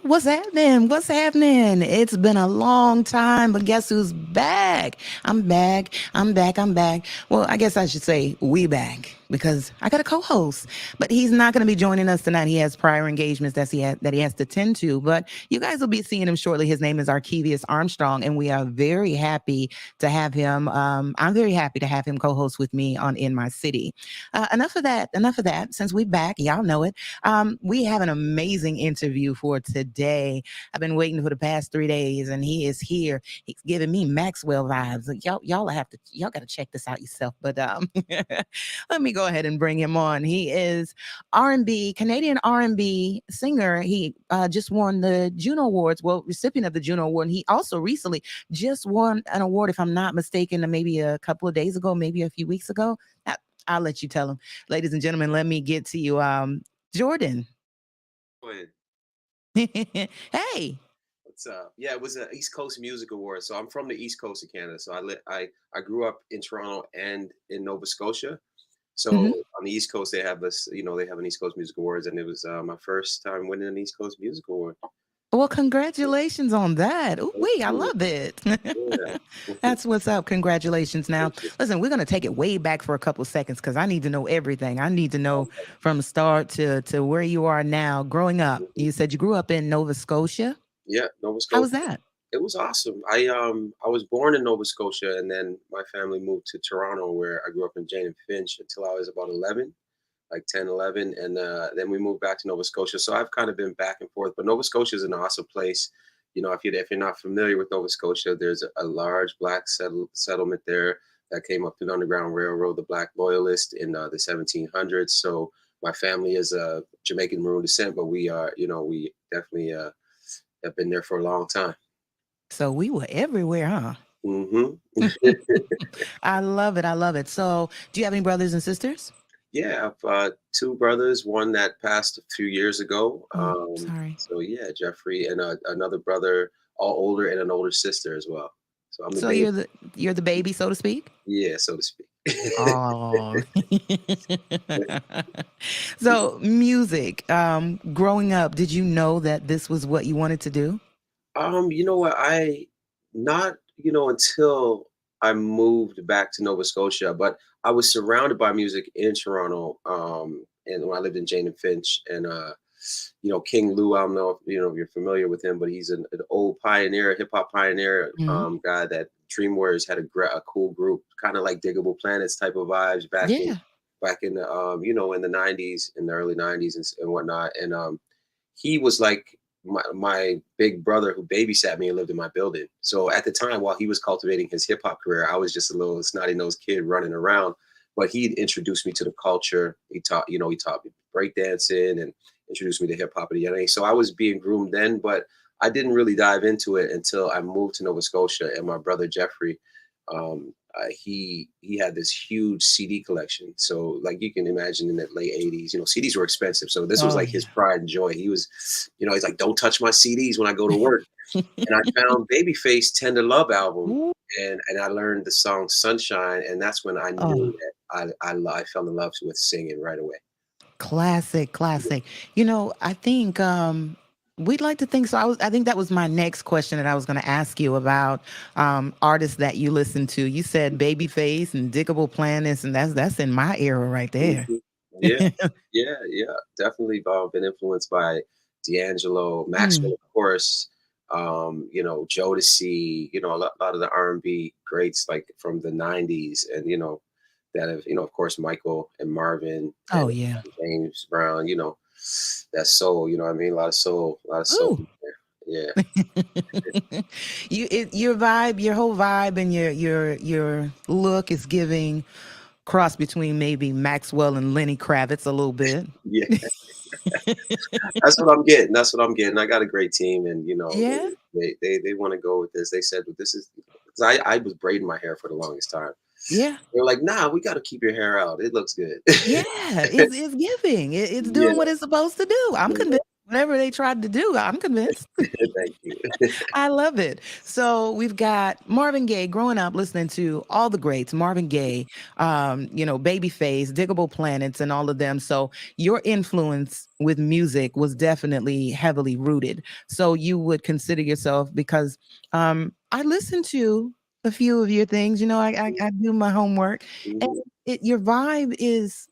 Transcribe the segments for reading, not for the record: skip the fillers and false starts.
What's happening? What's happening? It's been a long time, but guess who's back? I'm back. I'm back. I'm back. Well, I guess I should say we back because I got a co-host, but he's not going to be joining us tonight. He has prior engagements that he has to tend to, but you guys will be seeing him shortly. His name is Arkevius Armstrong, and we are very happy to have him. I'm very happy to have him co-host with me on In My City. Enough of that. Enough of that. Since we're back, y'all know it. We have an amazing interview for today. I've been waiting for the past 3 days, and he is here. He's giving me Maxwell vibes. Like, y'all got to check this out yourself. But let me go ahead and bring him on. He is R&B Canadian R&B singer. He just won the Juno Awards. Well, recipient of the Juno Award. And he also recently just won an award, if I'm not mistaken, maybe a couple of days ago, maybe a few weeks ago. I'll let you tell him. Ladies and gentlemen, let me get to you. Jordan. Go ahead. Hey. What's up? Yeah, it was an East Coast Music Award. So I'm from the East Coast of Canada. So I grew up in Toronto and in Nova Scotia. So Mhm. on the East Coast, they have this, they have an East Coast Music Awards, and it was my first time winning an East Coast Music Award. Well, congratulations on that. Ooh, Thank wee, I you. love it. Yeah. That's what's up. Congratulations. Now, Thank you. listen, we're going to take it way back for a couple of seconds because I need to know everything. I need to know from the start to where you are now growing up. Mhm. You said you grew up in Nova Scotia. Yeah, Nova How Scotia. was that? It was awesome. I was born in Nova Scotia, and then my family moved to Toronto, where I grew up in Jane and Finch until I was about 11, like 10, 11, and then we moved back to Nova Scotia. So I've kind of been back and forth. But Nova Scotia is an awesome place. If you're not familiar with Nova Scotia, there's a large black settlement there that came up through the Underground Railroad, the Black Loyalists in the 1700s. So my family is Jamaican Maroon descent, but we definitely have been there for a long time. So we were everywhere, huh? Hmm. I love it. I love it. So, do you have any brothers and sisters? Yeah, I've two brothers, one that passed a few years ago. Oh, sorry. So yeah, Jeffrey and another brother, all older, and an older sister as well. So I'm the So baby. you're the baby, so to speak. Yeah, so to speak. Oh. So music. Growing up, did you know that this was what you wanted to do? You know what? I not until I moved back to Nova Scotia, but I was surrounded by music in Toronto. And when I lived in Jane and Finch, and King Lou. I don't know if you're familiar with him, but he's an old pioneer, hip hop pioneer, Mhm. guy that Dream Warriors had a cool group, kind of like Diggable Planets type of vibes Yeah. back in the in the '90s, in the early '90s and whatnot. And he was like my big brother who babysat me and lived in my building. So at the time, while he was cultivating his hip hop career, I was just a little snotty nosed kid running around. But he introduced me to the culture. He taught me breakdancing and introduced me to hip hop at a young age. So I was being groomed then, but I didn't really dive into it until I moved to Nova Scotia. And my brother Jeffrey, he had this huge CD collection. So like you can imagine in the late '80s, CDs were expensive. So this was Oh like his yeah. pride and joy. He's like, don't touch my CDs when I go to work. And I found Babyface Tender Love album, Ooh, and I learned the song Sunshine, and that's when I oh, knew that I fell in love with singing right away. classic, classic. I think we'd like to think so. I think that was my next question that I was going to ask you about artists that you listen to. You said Babyface and Diggable Planets, and that's in my era right there. Mhm. Yeah, yeah, definitely been influenced by D'Angelo, Maxwell, Mm. of course. Jodeci. A lot of the R&B greats like from the '90s, and that have of course Michael and Marvin and Oh yeah. James Brown. That soul. You know what I mean? A lot of soul. Ooh. In there. Yeah. Your vibe, your whole vibe, and your look is giving cross between maybe Maxwell and Lenny Kravitz a little bit. Yeah, that's what I'm getting. That's what I'm getting. I got a great team, and Yeah. they want to go with this. They said, "Well, this is," because I was braiding my hair for the longest time. Yeah. They're like, "Nah, we got to keep your hair out. It looks good." Yeah. It's giving. It's Yeah, doing what it's supposed to do. I'm yeah, convinced. Whatever they tried to do, I'm convinced. Thank you. I love it. So we've got Marvin Gaye growing up listening to all the greats, Marvin Gaye, Babyface, Diggable Planets, and all of them. So your influence with music was definitely heavily rooted. So you would consider yourself, because I listened to a few of your things. I do my homework, and Mhm. your vibe is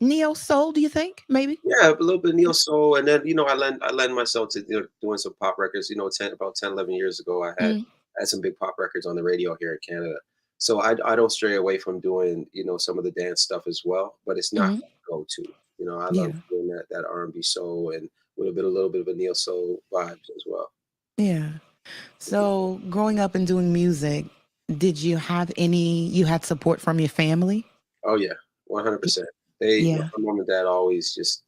neo soul. Do you think maybe? Yeah, a little bit neo soul, and then I lend myself to doing some pop records. 10, 11 years ago, I had some big pop records on the radio here in Canada. So I don't stray away from doing some of the dance stuff as well, but it's not Mm-hmm. go to. I love Yeah. doing that R&B soul and with a little bit of a neo soul vibes as well. Yeah. So, growing up and doing music, did you have you had support from your family? Oh yeah, 100%. My Yeah. mom and dad always just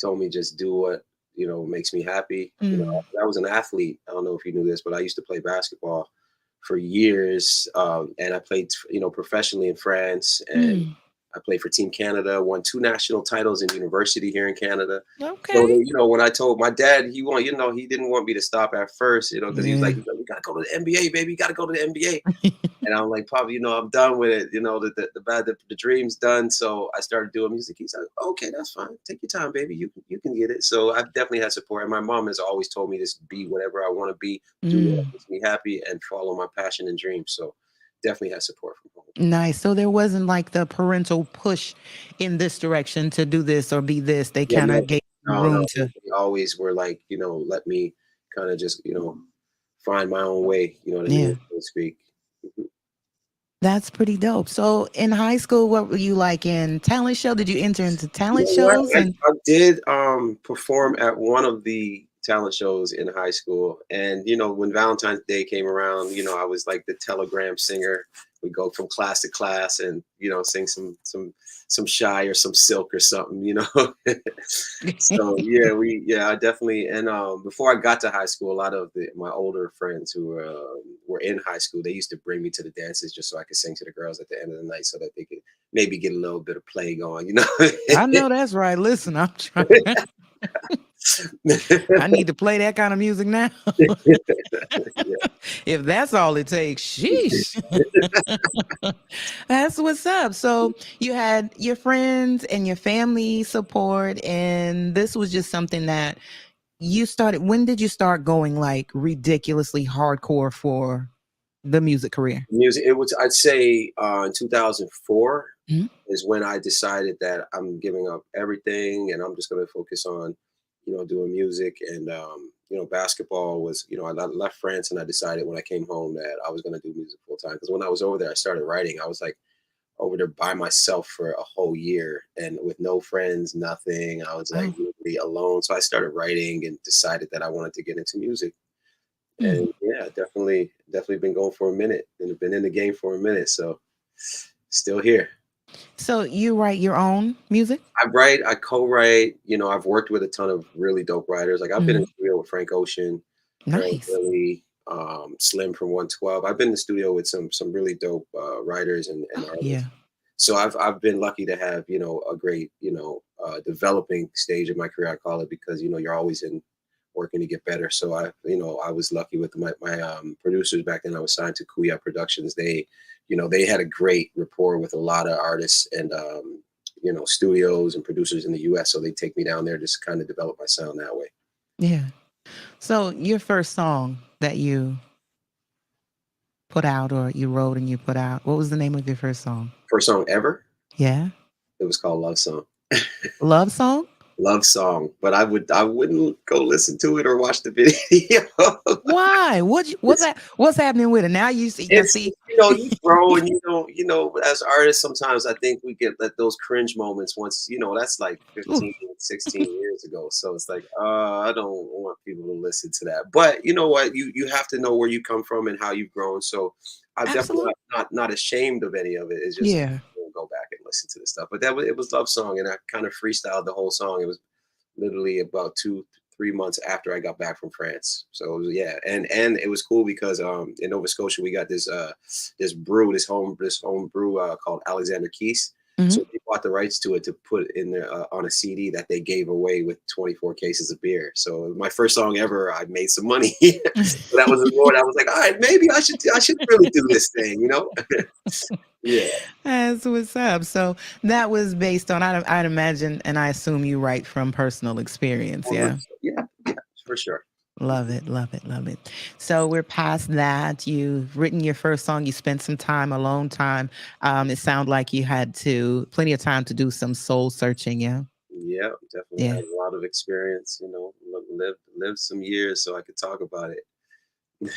told me just do what makes me happy. Mm. I was an athlete. I don't know if you knew this, but I used to play basketball for years, and I played professionally in France, and Mm. I played for Team Canada. Won 2 national titles in university here in Canada. So Okay. when I told my dad, he didn't want me to stop at first, because he was Yeah. like, "We gotta go to the NBA, baby. You gotta go to the NBA." And I'm like, Pop, I'm done with it. The dream's done. So I started doing music. He's like, okay, that's fine. Take your time, baby. You can get it. So I've definitely had support. And my mom has always told me to be whatever I want to be, do what Mm. makes me happy, and follow my passion and dreams. So definitely has support from home. Nice. So there wasn't like the parental push in this direction to do this or be this. They Yeah, kind no, of gave you no, room no. to. They always were like, let me kind of just, find my own way, Yeah. so to speak. Mhm. That's pretty dope. So in high school, what were you like in talent show? Did you enter into You talent know what? shows? I, And I did perform at one of the talent shows in high school. And when Valentine's Day came around, I was like the telegram singer. We go from class to class and sing some shy or some silk or something. So I definitely. And before I got to high school, a lot of my older friends who were in high school, they used to bring me to the dances just so I could sing to the girls at the end of the night, so that they could maybe get a little bit of play going. I know that's right. Listen, I'm trying. I need to play that kind of music now. Yeah. If that's all it takes, sheesh. That's what's up. So you had your friends and your family support, and this was just something that you started. When did you start going like ridiculously hardcore for the music career? Music. It was. I'd say in 2004 Mhm. is when I decided that I'm giving up everything and I'm just going to focus on, doing music. And basketball was. I left France and I decided when I came home that I was going to do music full time. Because when I was over there, I started writing. I was like over there by myself for a whole year and with no friends, nothing. I was like Oh, literally alone. So I started writing and decided that I wanted to get into music. mm. And yeah, definitely been going for a minute and have been in the game for a minute. So still here. So you write your own music? I write, I co-write, I've worked with a ton of really dope writers. Like I've been in Mhm. the studio with Frank Ocean, Harold Nice. Billy, Slim from 112. I've been in the studio with some really dope writers and Oh, yeah. artists. So I've been lucky to have, a great, developing stage of my career, I call it, because you're always in working to get better. So I was lucky with my producers back then. I was signed to Kuya Productions. They had a great rapport with a lot of artists and studios and producers in the US. So they take me down there just kind of develop my sound that way. Yeah. So your first song that you put out or you wrote and you put out, what was the name of your first song? First song ever, Yeah. it was called Love Song. Love song? Love Song. But I wouldn't go listen to it or watch the video. Why? What's happening with it? Now It's see. you grow and as artists sometimes I think we get those cringe moments once that's like Ooh, 15, 16 years ago. So it's like I don't want people to listen to that. But you know what? You have to know where you come from and how you've grown. So I'm definitely absolutely. not ashamed of any of it. It's just Yeah. go back and listen to the stuff. But it was Love Song and I kind of freestyled the whole song. It was literally about 2 3 months after I got back from France. So yeah, and it was cool because in Nova Scotia we got this brew, this home brew called Alexander Keys. Hmm. So they bought the rights to it to put in there on a CD that they gave away with 24 cases of beer. So my first song ever, I made some money. So that was the Lord. I was like, all right, maybe I should really do this thing, you know? Yeah. That's what's up. So that was based on, I'd imagine, and I assume you write from personal experience. Yeah. Yeah, yeah, for sure. Love it, love it, love it. So we're past that. You've written your first song. You spent some time, alone time. It sounded like you had to plenty of time to do some soul searching. Yeah, Yeah, definitely yeah. had a lot of experience, lived some years so I could talk about it.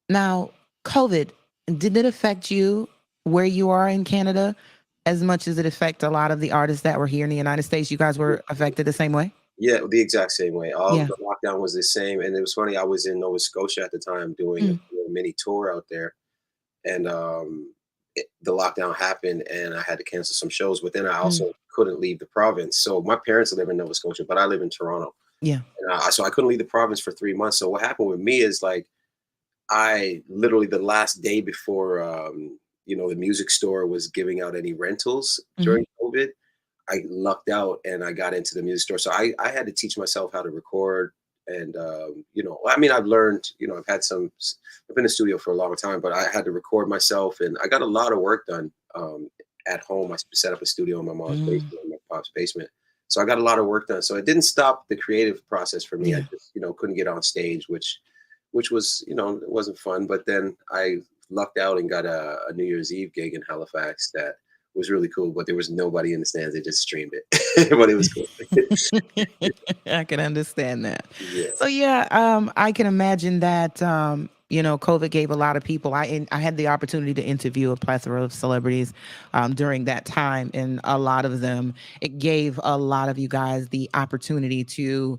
Now, COVID, did it affect you where you are in Canada as much as it affect a lot of the artists that were here in the United States? You guys were affected the same way. Yeah, the exact same way. All Yeah. the lockdown was the same, and it was funny. I was in Nova Scotia at the time doing Mm, a mini tour out there, and the lockdown happened, and I had to cancel some shows. But then I mm, also couldn't leave the province. So my parents live in Nova Scotia, but I live in Toronto, yeah. and so I couldn't leave the province for 3 months. So what happened with me is like I literally the last day before the music store was giving out any rentals Hmm. during COVID. I lucked out and I got into the music store. So I had to teach myself how to record. And, I mean, I've learned, I've had I've been in the studio for a long time, but I had to record myself and I got a lot of work done at home. I set up a studio in my mom's Mm, basement, in my pop's basement. So I got a lot of work done. So it didn't stop the creative process for me. I yeah. just, couldn't get on stage, which was, it wasn't fun. But then I lucked out and got a New Year's Eve gig in Halifax that was really cool, but there was nobody in the stands. They just streamed it, but it was cool. I can understand that. Yeah, So yeah, I can imagine that COVID gave a lot of people. I had the opportunity to interview a plethora of celebrities during that time, and a lot of them, it gave a lot of you guys the opportunity to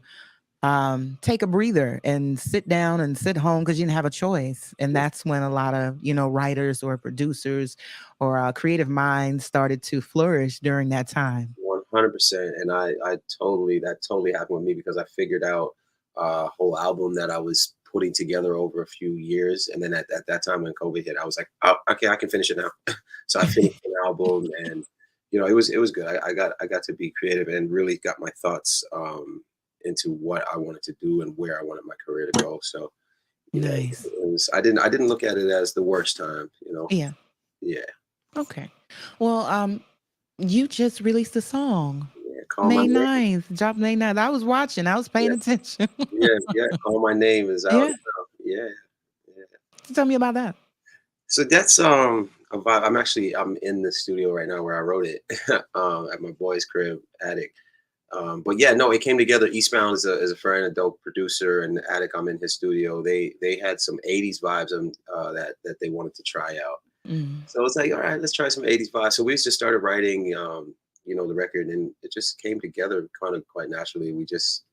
take a breather and sit down and sit home because you didn't have a choice. And that's when a lot of writers or producers or creative minds started to flourish during that time. 100%. And that totally happened with me because I figured out a whole album that I was putting together over a few years. And then at that time when COVID hit, I was like, oh, okay, I can finish it now. So I finished an album and, it was good. I got to be creative and really got my thoughts into what I wanted to do and where I wanted my career to go. So, Nice. I didn't look at it as the worst time. Yeah. Yeah. Okay. Well, you just released a song Yeah. Call my May name. 9th. Dropped May 9th. I was watching. I was Yeah. paying attention. Yeah. Yeah. Call my name is out Yeah. now. Yeah. Yeah. Tell me about that. So that's about I'm in the studio right now where I wrote it at my boy's crib attic. But yeah, no, it came together. Eastbound is a friend, a dope producer, and Attic. I'm in his studio. They had some '80s vibes that they wanted to try out. Mm. So it's like, all right, let's try some '80s vibes. So we just started writing, the record, and it just came together kind of quite naturally.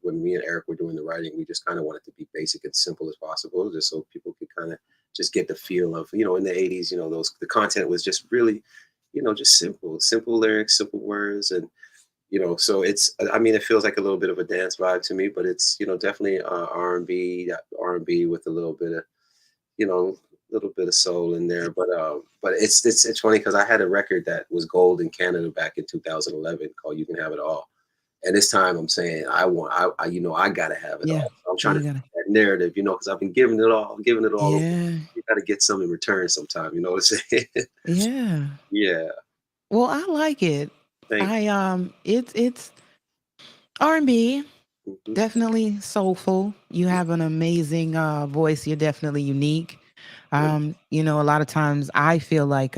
When me and Eric were doing the writing, we just kind of wanted to be basic and simple as possible, just so people could kind of just get the feel of, in the '80s, the content was just really, just simple lyrics, simple words, and so I mean, it feels like a little bit of a dance vibe to me, but it's definitely R&B with a you know little bit of soul in there. But it's funny because I had a record that was gold in Canada back in 2011 called "You Can Have It All," and this time I'm saying I gotta have it Yeah. all. I'm trying to You fit gotta. that narrative, because I've been giving it all away. Yeah. You got to get some in return sometime. You know what I'm saying? Yeah. Yeah. Well, I like it. Thank It's R&B. you. Hmm. Definitely soulful. You have an amazing voice. You're definitely unique. A lot of times I feel like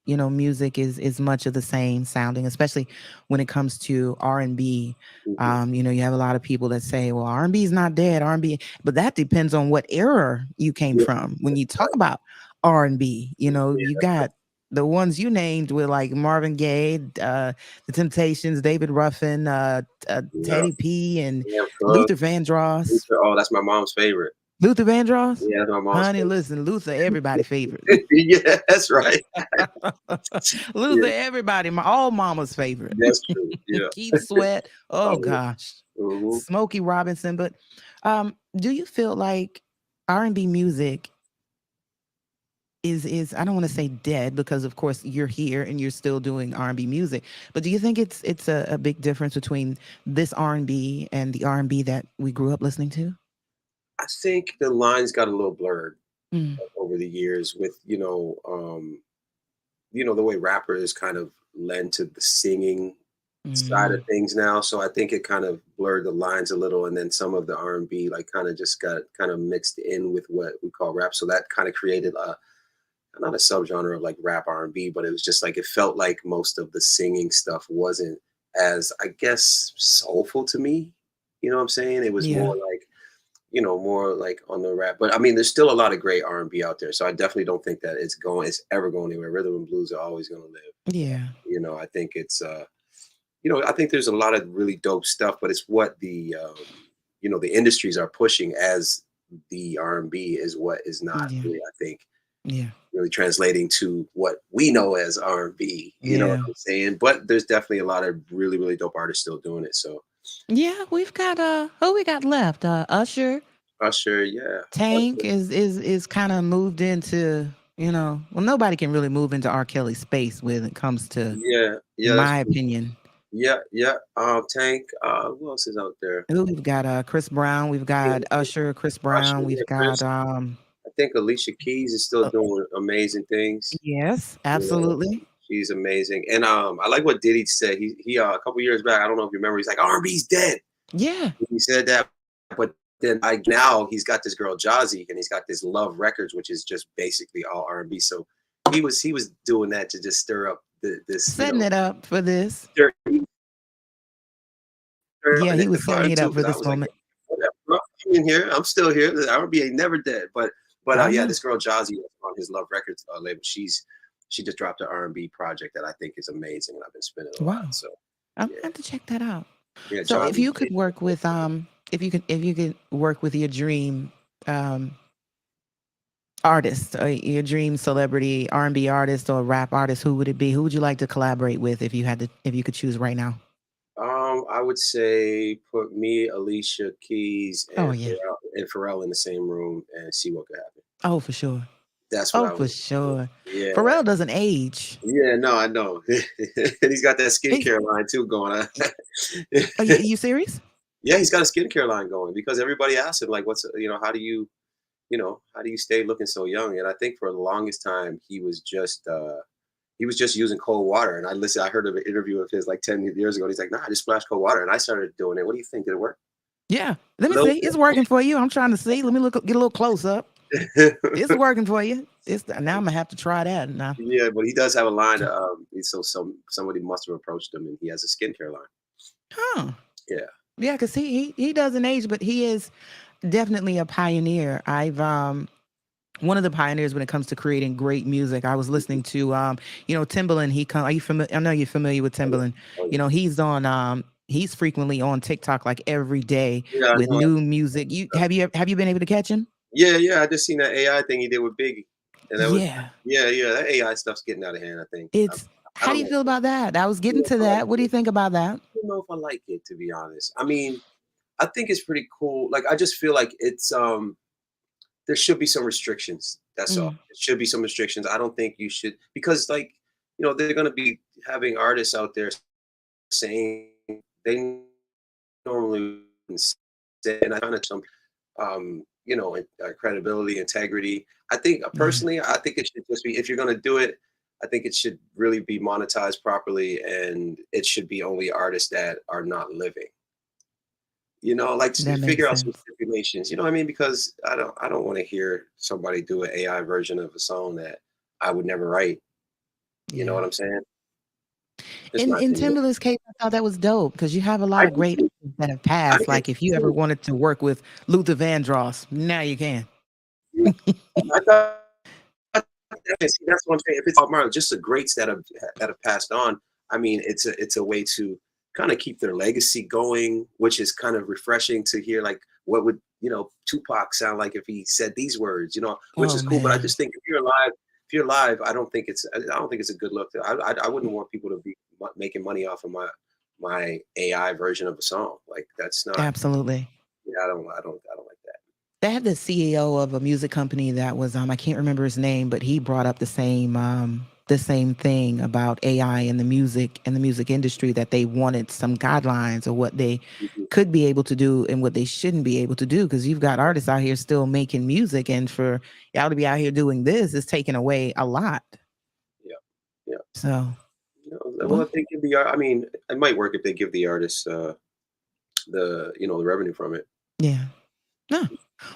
music is much of the same sounding, especially when it comes to R&B. Hmm. You have a lot of people that say, well, R&B is not dead, R&B, but that depends on what era you came Yeah. from. When you talk about R&B, you got the ones you named with like Marvin Gaye, The Temptations, David Ruffin, Yeah. Teddy P, and Yeah. Luther Vandross. Luther, oh, that's my mom's favorite. Luther Vandross? Yeah, that's my mom's Honey, listen, Luther, everybody favorite. favorite. Yeah, that's right. Luther, Yeah, everybody, all mama's favorite. that's true. Yeah. Keith Sweat. Oh Oh, gosh. mhm. Smokey Robinson. But do you feel like R&B music is I don't want to say dead because of course you're here and you're still doing R&B music, but do you think it's a big difference between this R&B and the R&B that we grew up listening to? I think the lines got a little blurred Mm, over the years with, the way rappers kind of lend to the singing side of mm, things now. So I think it kind of blurred the lines a little, and then some of the R&B like kind of just got kind of mixed in with what we call rap. So that kind of created a not a subgenre of like rap R&B, but it was just like it felt like most of the singing stuff wasn't as, I guess, soulful to me. You know what I'm saying? It was yeah, more like on the rap. But I mean, there's still a lot of great R&B out there. So I definitely don't think that it's ever going anywhere. Rhythm and blues are always going to live. yeah, I think I think there's a lot of really dope stuff, but it's what the industries are pushing as the R&B is what is not yeah, really, I think, yeah, really translating to what we know as R&B. You know what yeah. I'm saying? But there's definitely a lot of really, really dope artists still doing it. So Yeah, we've got who we got left? Usher, Usher, yeah. Tank Usher. is kind of moved into, well, nobody can really move into R. Kelly's space when it comes to, Yeah, in yeah, that's my true. opinion. Yeah, yeah. Tank. Who else is out there? Who we've got Chris Brown, we've Yeah, got Usher, Chris Usher, Brown, yeah, we've got Chris. I think Alicia Keys is still uh, doing amazing things. yes, You know, absolutely. she's amazing. And I like what Diddy said. He a couple years back, I don't know if you remember, he's like R&B's dead. Yeah. He said that, but then now he's got this girl Jazzy, and he's got this Love Records, which is just basically all R&B. So he was doing that to just stir up this, Setting it up for this. stir Yeah, and he hit the was setting fire it too, up for because I this was like, moment. whatever, bro, I'm in here, I'm still here. The R&B ain't never dead. But I yeah, know. this girl Jazzy on his Love Records label, she just dropped an R&B project that I think is amazing, and I've been spinning a lot. Wow. So I'm gonna yeah, have to check that out. yeah, So if Jazzy. you could work with if you could work with your dream um artist, your dream celebrity, R&B artist or rap artist, who would it be? Who would you like to collaborate with if you could choose right now? I would say put me, Alicia Keys, Oh and yeah. Pharrell in the same room and see what could happen. Oh, for sure. That's what Oh, I for would do. sure. Yeah, Pharrell doesn't age. yeah, no, I know. And he's got that He's, skincare line too going on. are you serious? Yeah, he's got a skincare line going because everybody asks him like, "What's how do you stay looking so young?" And I think for the longest time he was just using cold water. And I heard of an interview of his like 10 years ago. And he's like, "Nah, I just splashed cold water," and I started doing it. What do you think? Did it work? Yeah. Let A me little see. It's working for you. I'm trying to see. Let me get a little close up. bit. It's working for you. It's now I'm gonna have to try that now. Yeah, but he does have a line. So somebody must have approached him, and he has a skincare line. Huh. Yeah. Yeah, because he doesn't age, but he is definitely a pioneer. I've one of the pioneers when it comes to creating great music. I was listening to Timbaland. Are you familiar? I know you're familiar with Oh, yeah. Timbaland. Oh, yeah. He's frequently on TikTok like every day Yeah, I with know. new music. Have you been able to catch him? Yeah, yeah. I just seen that AI thing he did with Biggie, and that was Yeah. yeah, yeah. That AI stuff's getting out of hand. I think. It's I How do don't you know. feel about that? I was I don't getting know if to I like that. What do you it. think about that? I don't know if I like it, to be honest. I mean, I think it's pretty cool. Like, I just feel like there should be some restrictions. That's all. Mm, There should be some restrictions. I don't think you should, because like they're gonna be having artists out there saying they normally wouldn't say, and I kind of some credibility, integrity. I think yeah, personally, I think it should just be, if you're gonna do it, I think it should really be monetized properly, and it should be only artists that are not living. Like that makes figure out some sense. stipulations. You know what I mean? Because I don't want to hear somebody do an AI version of a song that I would never write. You know Yeah. what I'm saying? Just In my in opinion. Timberland's case, I thought that was dope because you have a I lot of do great too. artists that have I passed. do Like if you ever too. wanted to work with Luther Vandross, now you can. Yeah. I thought see, that's what I'm saying. If it's Bob Marley, just the greats that have passed on. I mean, it's a way to kind of keep their legacy going, which is kind of refreshing to hear. Like, what would Tupac sound like if he said these words? Which Oh is cool. But I man, just think if you're alive, I don't think it's a good look. I wouldn't want people to be making money off of my AI version of a song. Like, that's not. absolutely. Yeah, I don't like that. They had the CEO of a music company that was I can't remember his name, but he brought up the same thing about AI in the music industry, that they wanted some guidelines of what they Mhm. could be able to do and what they shouldn't be able to do, because you've got artists out here still making music, and for y'all to be out here doing this is taking away a lot. Yeah, yeah. So, Well, well, if they give the I mean, it might work if they give the artists the revenue from it. yeah. No.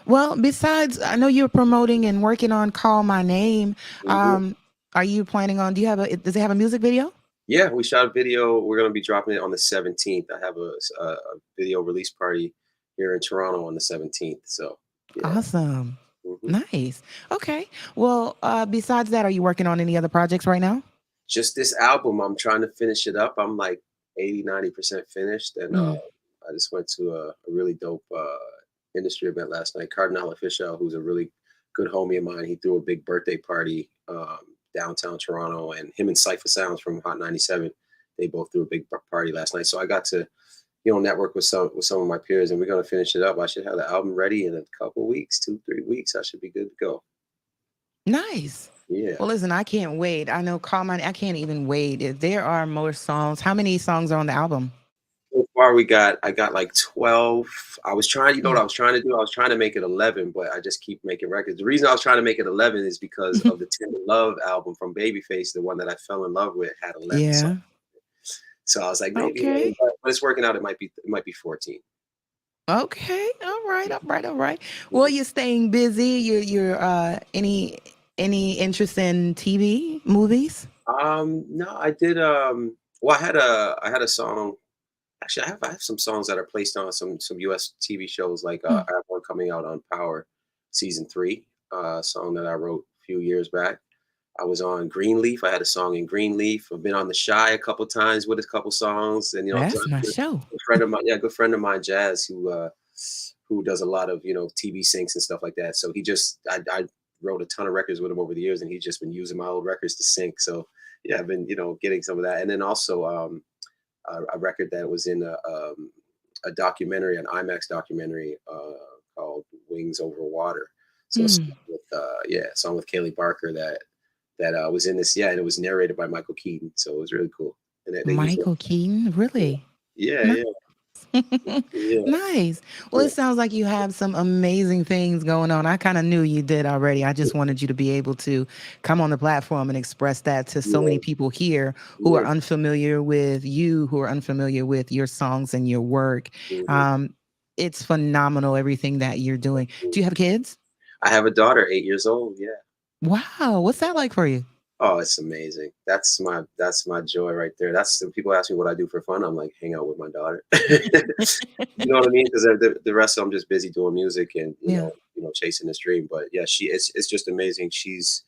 Well, besides, I know you're promoting and working on "Call My Name." Mhm. Um, are you planning on? Do you have a? Does it have a music video? Yeah, we shot a video. We're gonna be dropping it on the 17th. I have a video release party here in Toronto on the 17th. So yeah. Awesome. Mhm. Nice. Okay. Well, besides that, are you working on any other projects right now? Just this album, I'm trying to finish it up. I'm like 80, 90% finished, and Mm. I just went to a really dope industry event last night. Cardinal Official, who's a really good homie of mine, he threw a big birthday party downtown Toronto, and him and Cypher Sounds from Hot 97, they both threw a big party last night. So I got to network with some of my peers, and we're gonna finish it up. I should have the album ready in a couple weeks, 2 3 weeks. I should be good to go. Nice. Yeah. Well, listen, I can't wait. I know "Call My." I can't even wait. If there are more songs, how many songs are on the album? So far, I got like 12. I was trying, you know what Mm. I was trying to do? I was trying to make it 11, but I just keep making records. The reason I was trying to make it 11 is because of the Tender Love album from Babyface, the one that I fell in love with, had 11 songs. Yeah. So I was like, maybe 11, Okay. but it's working out. It might be 14. Okay. All right. All right. All right. Well, Mhm. you're staying busy. You're any interest in TV movies? No, I did. Well, I had a song. Actually, I have some songs that are placed on some US TV shows. Like Hmm. I have one coming out on Power season 3, song that I wrote a few years back. I was on Greenleaf. I had a song in Greenleaf. I've been on The Shy a couple times with a couple songs, and That's my show. good friend of mine, yeah, good friend of mine, Jazz, who does a lot of TV syncs and stuff like that. So I wrote a ton of records with him over the years, and he's just been using my old records to sync. So yeah, I've been getting some of that, and then also a record that was in a documentary, an IMAX documentary called Wings Over Water. So a Mm. song with a song with Kaylee Barker that was in this, yeah, and it was narrated by Michael Keaton, so it was really cool. And they used it. Michael Keaton, really? Yeah, Nice. yeah, yeah, Nice. Well, yeah, it sounds like you have some amazing things going on. I kind of knew you did already. I just wanted you to be able to come on the platform and express that to so yeah, many people here who are yeah. unfamiliar with you, who are unfamiliar with your songs and your work. Mhm. Um, it's phenomenal, everything that you're doing. Do you have kids? I have a daughter, 8 years old. Yeah. Wow. What's that like for you? Oh, it's amazing. That's my joy right there. That's when people ask me what I do for fun. I'm like, hang out with my daughter. You know what I mean? Because the rest of I'm just busy doing music and Yeah. chasing this dream. But yeah, it's just amazing. She's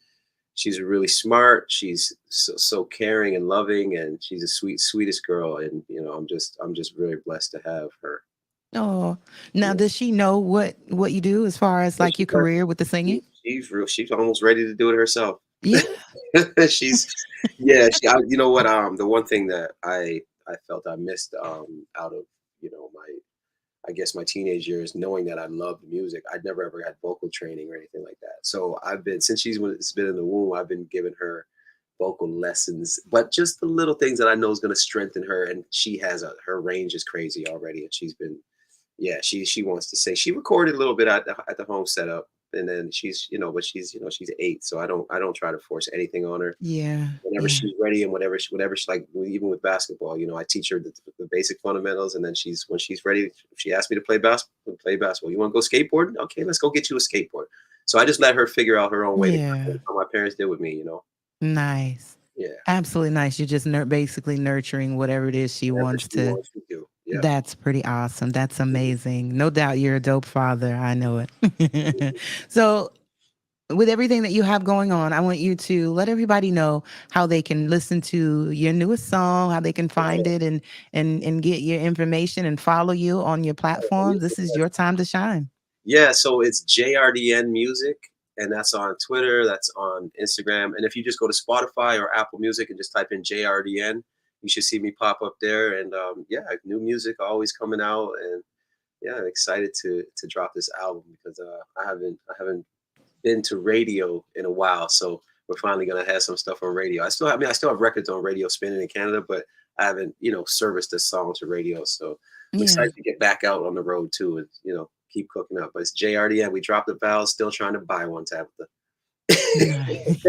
really smart. She's so caring and loving, and she's a sweetest girl. And I'm just really blessed to have her. Oh, now Yeah, does she know what you do as far as yeah, like your career with the singing? she's real. She's almost ready to do it herself. Yeah. She's yeah, you know what, the one thing that I felt I missed, out of, my I guess my teenage years, knowing that I loved music. I'd never ever had vocal training or anything like that. So I've been since it's been in the womb, I've been giving her vocal lessons, but just the little things that I know is going to strengthen her. And she has her range is crazy already, and she's been yeah, she wants to say she recorded a little bit at the home setup, and then but she's 8, so I don't try to force anything on her. Yeah. Whenever Yeah. she's ready and whatever she like, even with basketball, I teach her the basic fundamentals, and then when she's ready, if she asks me to play basketball. You want to go skateboarding? Okay, let's go get you a skateboard. So I just let her figure out her own way, Yeah. how my parents did with me. Nice. Yeah, Absolutely nice. You're just basically nurturing whatever it is she whatever wants she to. wants to do. Yeah. That's pretty awesome. That's amazing. No doubt you're a dope father. I know it. So, with everything that you have going on, I want you to let everybody know how they can listen to your newest song, how they can find it and get your information and follow you on your platforms. This is your time to shine. Yeah, so it's JRDN Music, and that's on Twitter, that's on Instagram, and if you just go to Spotify or Apple Music and just type in JRDN, you should see me pop up there. And yeah, new music always coming out, and yeah, excited to drop this album because I haven't been to radio in a while, so we're finally gonna have some stuff on radio. I still have records on radio spinning in Canada, but I haven't, serviced this song to radio. So I'm Yeah. excited to get back out on the road too, and keep cooking up. But it's JRDN. We dropped the valves. Still trying to buy one, Tabitha. Nice.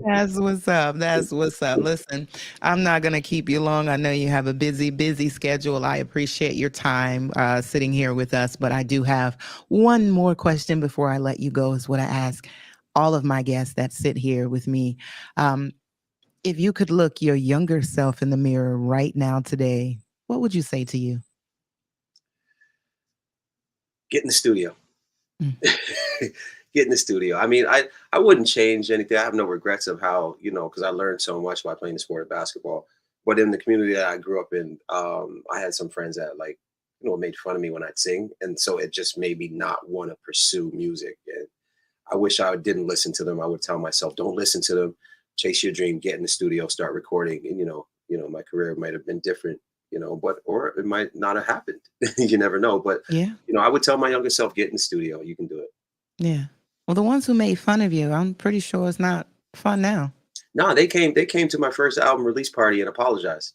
That's what's up. That's what's up. Listen, I'm not going to keep you long. I know you have a busy, busy schedule. I appreciate your time sitting here with us, but I do have one more question before I let you go, is what I ask all of my guests that sit here with me. Um, if you could look your younger self in the mirror right now today, what would you say to you? Get in the studio. Mm. Get in the studio. I mean, I wouldn't change anything. I have no regrets of how, because I learned so much by playing the sport of basketball. But in the community that I grew up in, I had some friends that like, made fun of me when I'd sing, and so it just made me not want to pursue music. And I wish I didn't listen to them. I would tell myself, don't listen to them. Chase your dream. Get in the studio. Start recording. And my career might have been different. But or it might not have happened. You never know. But Yeah. I would tell my younger self, get in the studio. You can do it. Yeah. Well, the ones who made fun of you, I'm pretty sure it's not fun now. No, they came to my first album release party and apologized.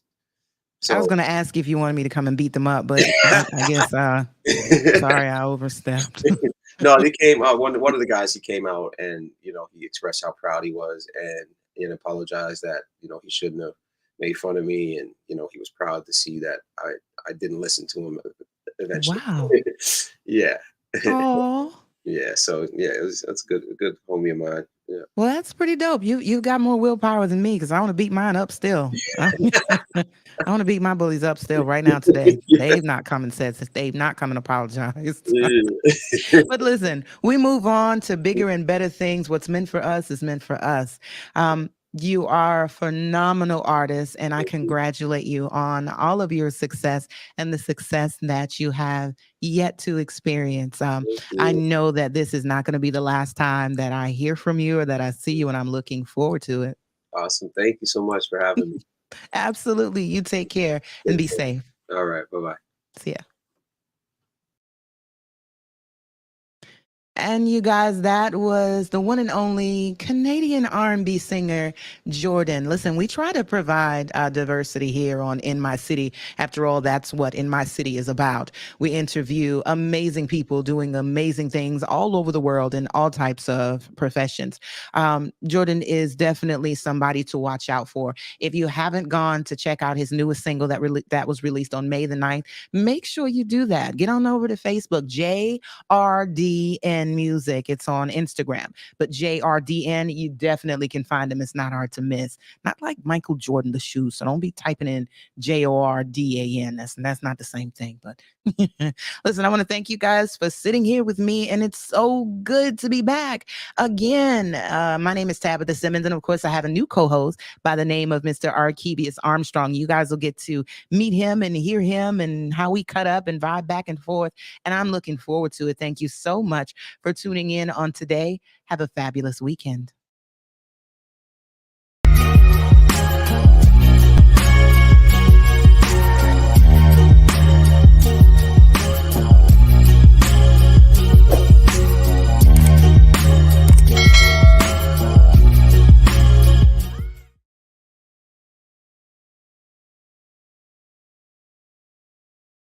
I was So gonna ask if you wanted me to come and beat them up, but I guess sorry I overstepped. no, they came. One of the guys, he came out and he expressed how proud he was and apologized that he shouldn't have made fun of me, and he was proud to see that I didn't listen to him eventually. Wow. Yeah. Oh. Yeah. So yeah, that's a good homie of mine. Yeah. Well, that's pretty dope. You've got more willpower than me because I want to beat mine up still. I want to beat my bullies up still right now today. Yeah. They've not come and said they've not come and apologized. Yeah. But listen, we move on to bigger and better things. What's meant for us is meant for us. You are a phenomenal artist, and I Thank you. congratulate you on all of your success and the success that you have yet to experience. Thank I you. know that this is not going to be the last time that I hear from you or that I see you, and I'm looking forward to it. Awesome. Thank you so much for having me. Absolutely. You take care and be safe. All right. Bye bye. See ya. And you guys, that was the one and only Canadian R&B singer Jordan. Listen, we try to provide diversity here on In My City. After all, that's what In My City is about. We interview amazing people doing amazing things all over the world in all types of professions. Jordan is definitely somebody to watch out for. If you haven't gone to check out his newest single that was released on May the 9th, make sure you do that. Get on over to Facebook, JRDN Music. It's on Instagram, but JRDN, you definitely can find him. It's not hard to miss. Not like Michael Jordan, the shoe. So don't be typing in JORDAN. That's not the same thing. But listen, I want to thank you guys for sitting here with me, and it's so good to be back again. My name is Tabitha Simmons, and of course, I have a new co-host by the name of Mr. Arkebius Armstrong. You guys will get to meet him and hear him and how we cut up and vibe back and forth. And I'm looking forward to it. Thank you so much for tuning in on today. Have a fabulous weekend.